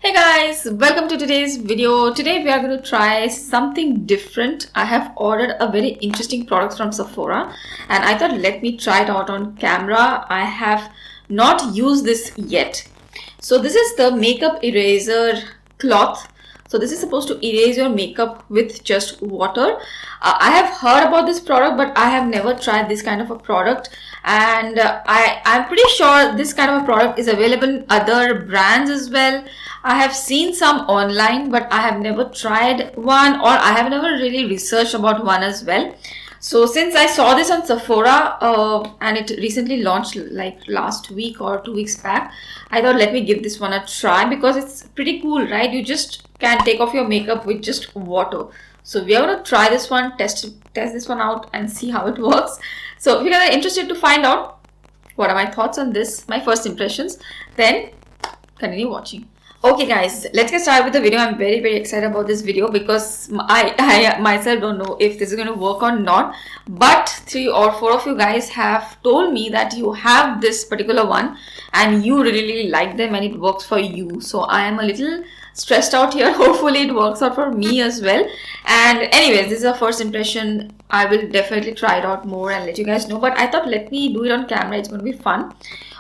Hey guys, welcome to today's video. Today we are going to try something different. I have ordered a very interesting product from Sephora and I thought let me try it out on camera. I have not used this yet. So this is the makeup eraser cloth. So this is supposed to erase your makeup with just water. I have heard about this product, but I have never tried this kind of a product. And I'm pretty sure this kind of a product is available in other brands as well. I have seen some online, but I have never tried one, or I have never really researched about one as well. So since I saw this on Sephora and it recently launched like last week or 2 weeks back, I thought let me give this one a try because it's pretty cool, right? You just can take off your makeup with just water. So we are going to try this one, test this one out and see how it works. So if you guys are interested to find out what are my thoughts on this, my first impressions, then continue watching. Okay guys, let's get started with the video. I'm very excited about this video because I myself don't know if this is going to work or not, but 3 or 4 of you guys have told me that you have this particular one and you really like them and it works for you. So I am a little stressed out here. Hopefully it works out for me as well. And anyways, this is a first impression. I will definitely try it out more and let you guys know, but I thought let me do it on camera. It's going to be fun.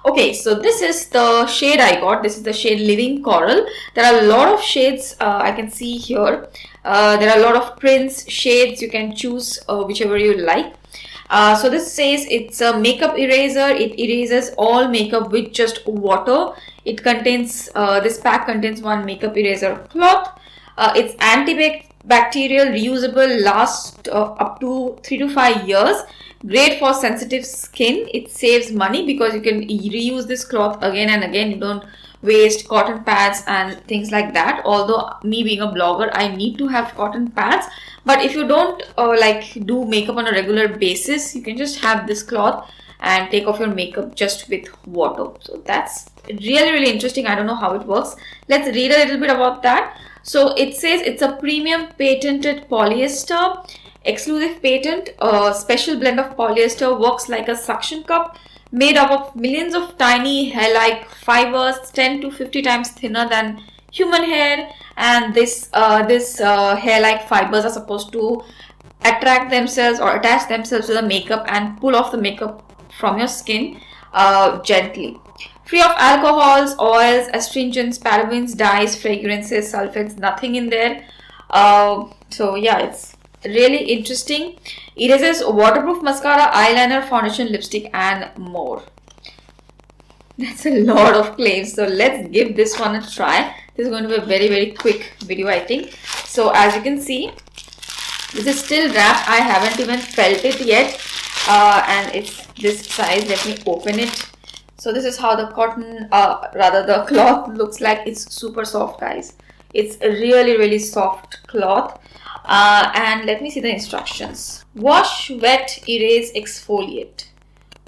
Okay, so this is the shade I got. This is the shade Living Coral. There are a lot of shades I can see here. There are a lot of prints, shades. You can choose whichever you like. So this says it's a makeup eraser. It erases all makeup with just water. It contains, this pack contains one makeup eraser cloth. It's antibacterial, reusable, lasts up to 3 to 5 years. Great for sensitive skin. It saves money because you can reuse this cloth again and again. You don't waste cotton pads and things like that. Although me being a blogger, I need to have cotton pads. But if you don't like do makeup on a regular basis, you can just have this cloth and take off your makeup just with water. So that's really interesting. I don't know how it works. Let's read a little bit about that. So it says it's a premium patented polyester. Exclusive patent, a special blend of polyester, works like a suction cup made up of millions of tiny hair-like fibers, 10 to 50 times thinner than human hair. And this hair-like fibers are supposed to attract themselves or attach themselves to the makeup and pull off the makeup from your skin gently. Free of alcohols, oils, astringents, parabens, dyes, fragrances, sulfates, nothing in there. So yeah, it's really interesting. Erases waterproof mascara, eyeliner, foundation, lipstick and more. That's a lot of claims. So let's give this one a try. This is going to be a very quick video, I think. So as you can see, this is still wrapped. I haven't even felt it yet. And it's this size. Let me open it. So this is how the cotton, the cloth looks like. It's super soft, guys. It's a really soft cloth. And let me see the instructions. Wash, wet, erase, exfoliate.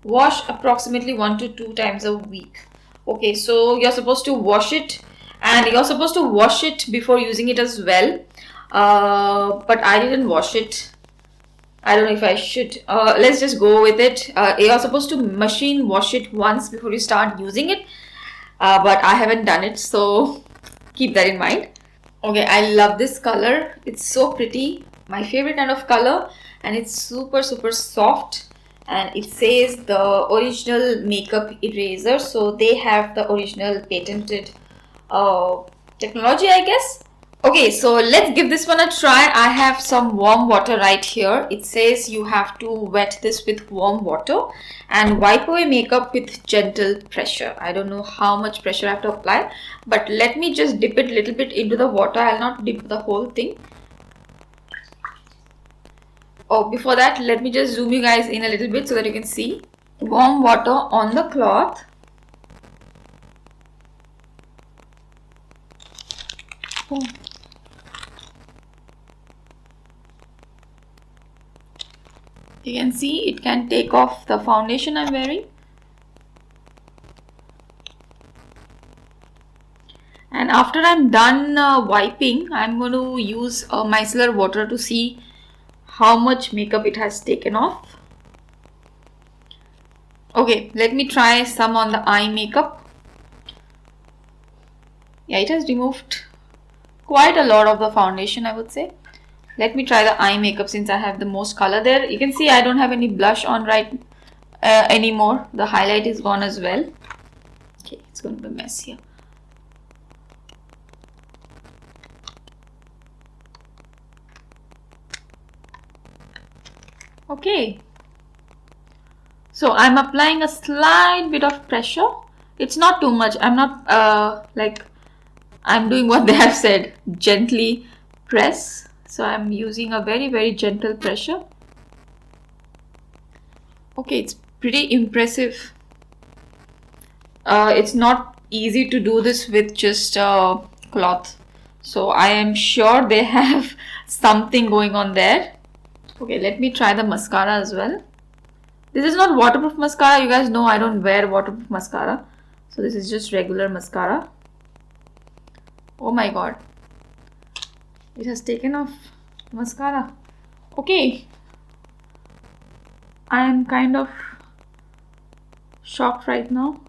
Wash approximately 1 to 2 times a week. Okay, so you're supposed to wash it and you're supposed to wash it before using it as well. But I didn't wash it. I don't know if I should. Let's just go with it. You're supposed to machine wash it once before you start using it. But I haven't done it, so keep that in mind. Okay, I love this color. It's so pretty. My favorite kind of color. And it's super soft. And it says the original makeup eraser. So they have the original patented technology, I guess. Okay, so let's give this one a try. I have some warm water right here. It says you have to wet this with warm water and wipe away makeup with gentle pressure. I don't know how much pressure I have to apply, but let me just dip it a little bit into the water. I'll not dip the whole thing. Oh, before that, let me just zoom you guys in a little bit so that you can see. Warm water on the cloth. Oh. You can see it can take off the foundation I'm wearing. And after I'm done wiping, I'm going to use micellar water to see how much makeup it has taken off. Okay, let me try some on the eye makeup. Yeah, it has removed quite a lot of the foundation, I would say. Let me try the eye makeup since I have the most color there. You can see I don't have any blush on right anymore. The highlight is gone as well. Okay, it's going to be messy. Okay, so I'm applying a slight bit of pressure. It's not too much. I'm not I'm doing what they have said, gently press. So I'm using a very gentle pressure. Okay, it's pretty impressive. It's not easy to do this with just a cloth. So I am sure they have something going on there. Okay, let me try the mascara as well. This is not waterproof mascara. You guys know I don't wear waterproof mascara. So this is just regular mascara. Oh my god. It has taken off mascara. Okay. I am kind of shocked right now.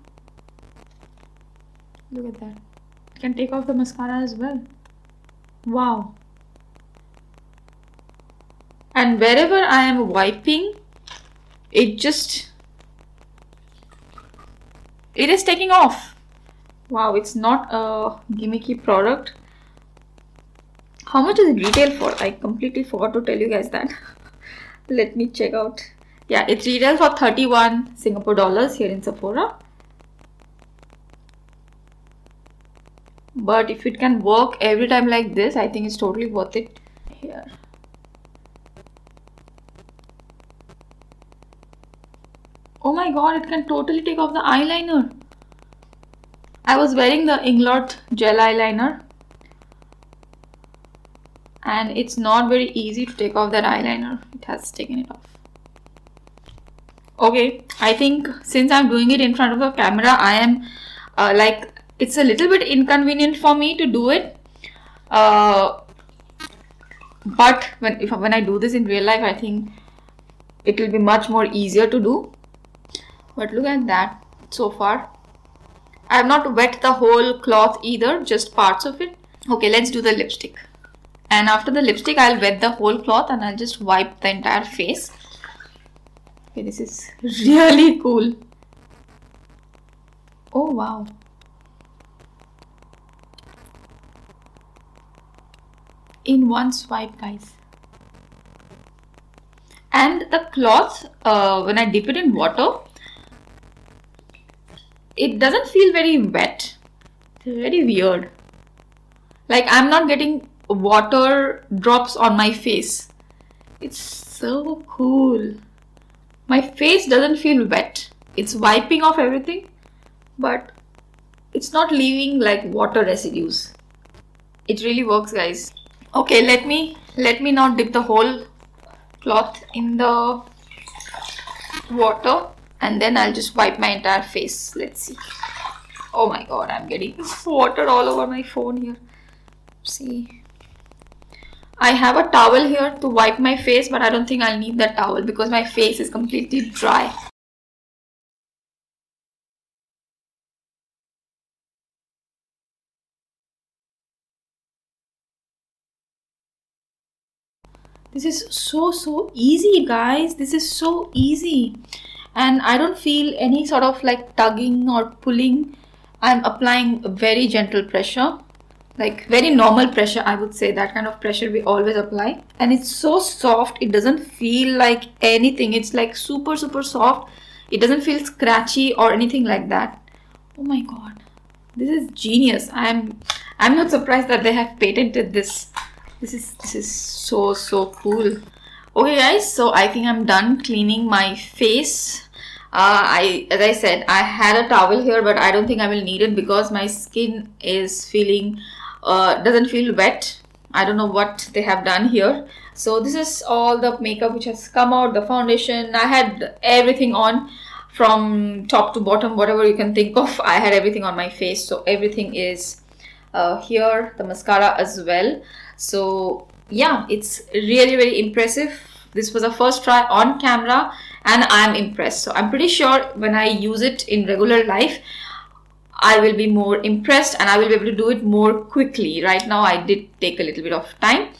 Look at that. It can take off the mascara as well. Wow. And wherever I am wiping, it is taking off. Wow, it's not a gimmicky product. How much does it retail for? I completely forgot to tell you guys that. Let me check out. Yeah, it retails for 31 Singapore dollars here in Sephora. But if it can work every time like this, I think it's totally worth it. Here. Oh my god, it can totally take off the eyeliner. I was wearing the Inglot gel eyeliner. And it's not very easy to take off that eyeliner. It has taken it off. Okay, I think since I'm doing it in front of the camera, I am it's a little bit inconvenient for me to do it. But when I do this in real life, I think it will be much more easier to do. But look at that so far. I have not wet the whole cloth either, just parts of it. Okay, let's do the lipstick. And after the lipstick, I'll wet the whole cloth and I'll just wipe the entire face. Okay, this is really cool. Oh wow. In one swipe, guys. And the cloth, when I dip it in water, it doesn't feel very wet. It's very weird. Like I'm not getting water drops on my face. It's so cool. My face doesn't feel wet. It's wiping off everything, but it's not leaving like water residues. It really works, guys. Okay, let me now dip the whole cloth in the water and then I'll just wipe my entire face. Let's see. Oh my god, I'm getting water all over my phone here. See, I have a towel here to wipe my face, but I don't think I'll need that towel because my face is completely dry. This is so easy, guys. This is so easy. And I don't feel any sort of like tugging or pulling. I'm applying very gentle pressure. Like very normal pressure, I would say. That kind of pressure we always apply. And it's so soft. It doesn't feel like anything. It's like super soft. It doesn't feel scratchy or anything like that. Oh my god. This is genius. I'm not surprised that they have patented this. This is so cool. Okay guys, so I think I'm done cleaning my face. As I said, I had a towel here, but I don't think I will need it because my skin is feeling doesn't feel wet. I don't know what they have done here. So this is all the makeup which has come out, the foundation. I had everything on from top to bottom, whatever you can think of. I had everything on my face, so everything is here, the mascara as well. So yeah, it's really very impressive. This was a first try on camera and I'm impressed. So I'm pretty sure when I use it in regular life, I will be more impressed and I will be able to do it more quickly. Right now I did take a little bit of time.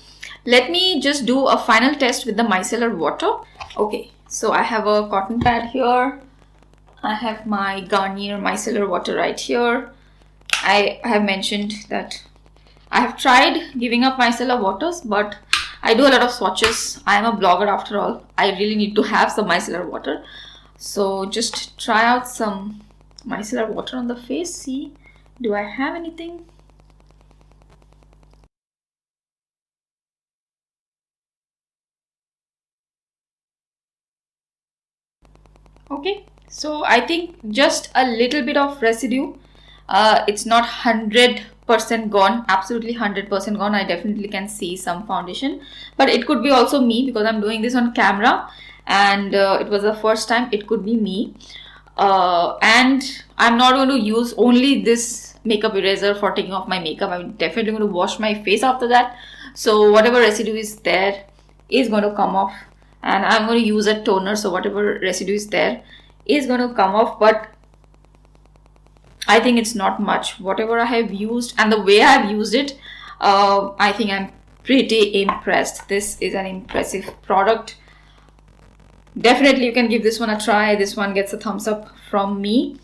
Let me just do a final test with the micellar water. Okay, so I have a cotton pad here. I have my Garnier micellar water right here. I have mentioned that I have tried giving up micellar waters, but I do a lot of swatches. I am a blogger after all. I really need to have some micellar water. So just try out some micellar water on the face. See, do I have anything? Okay, so I think just a little bit of residue. It's not 100% gone, absolutely 100% gone. I definitely can see some foundation, but it could be also me because I'm doing this on camera and it was the first time. It could be me. And I'm not going to use only this makeup eraser for taking off my makeup. I'm definitely going to wash my face after that. So whatever residue is there is going to come off, and I'm going to use a toner. So whatever residue is there is going to come off, but I think it's not much. Whatever I have used and the way I have used it, I think I'm pretty impressed. This is an impressive product. Definitely you can give this one a try. This one gets a thumbs up from me.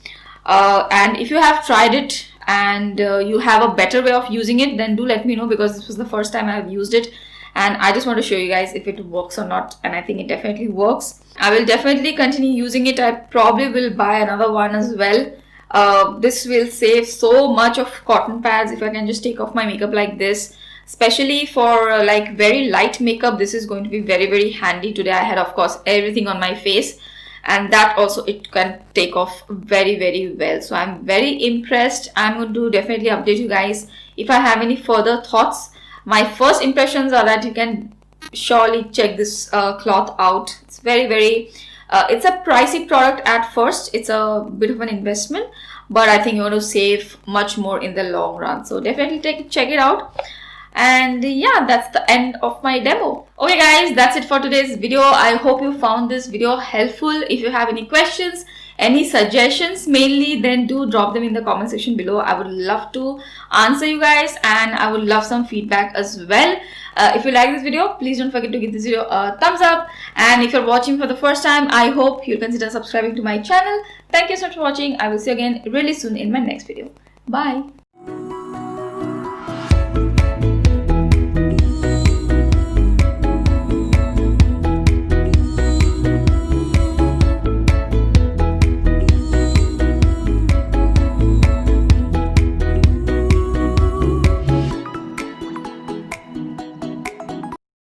And if you have tried it and you have a better way of using it, then do let me know, because this was the first time I have used it and I just want to show you guys if it works or not, and I think it definitely works. I will definitely continue using it. I probably will buy another one as well. This will save so much of cotton pads if I can just take off my makeup like this. Especially for like very light makeup, this is going to be very, very handy. Today I had, of course, everything on my face, and that also it can take off very, very well. So I'm very impressed. I'm going to definitely update you guys if I have any further thoughts. My first impressions are that you can surely check this cloth out. It's very, very it's a pricey product at first. It's a bit of an investment, but I think you're going to save much more in the long run. So definitely check it out. And yeah, that's the end of my demo. Okay guys, that's it for today's video. I hope you found this video helpful. If you have any questions, any suggestions mainly, then do drop them in the comment section below. I would love to answer you guys, and I would love some feedback as well. If you like this video, please don't forget to give this video a thumbs up. And if you're watching for the first time, I hope you'll consider subscribing to my channel. Thank you so much for watching. I will see you again really soon in my next video. Bye.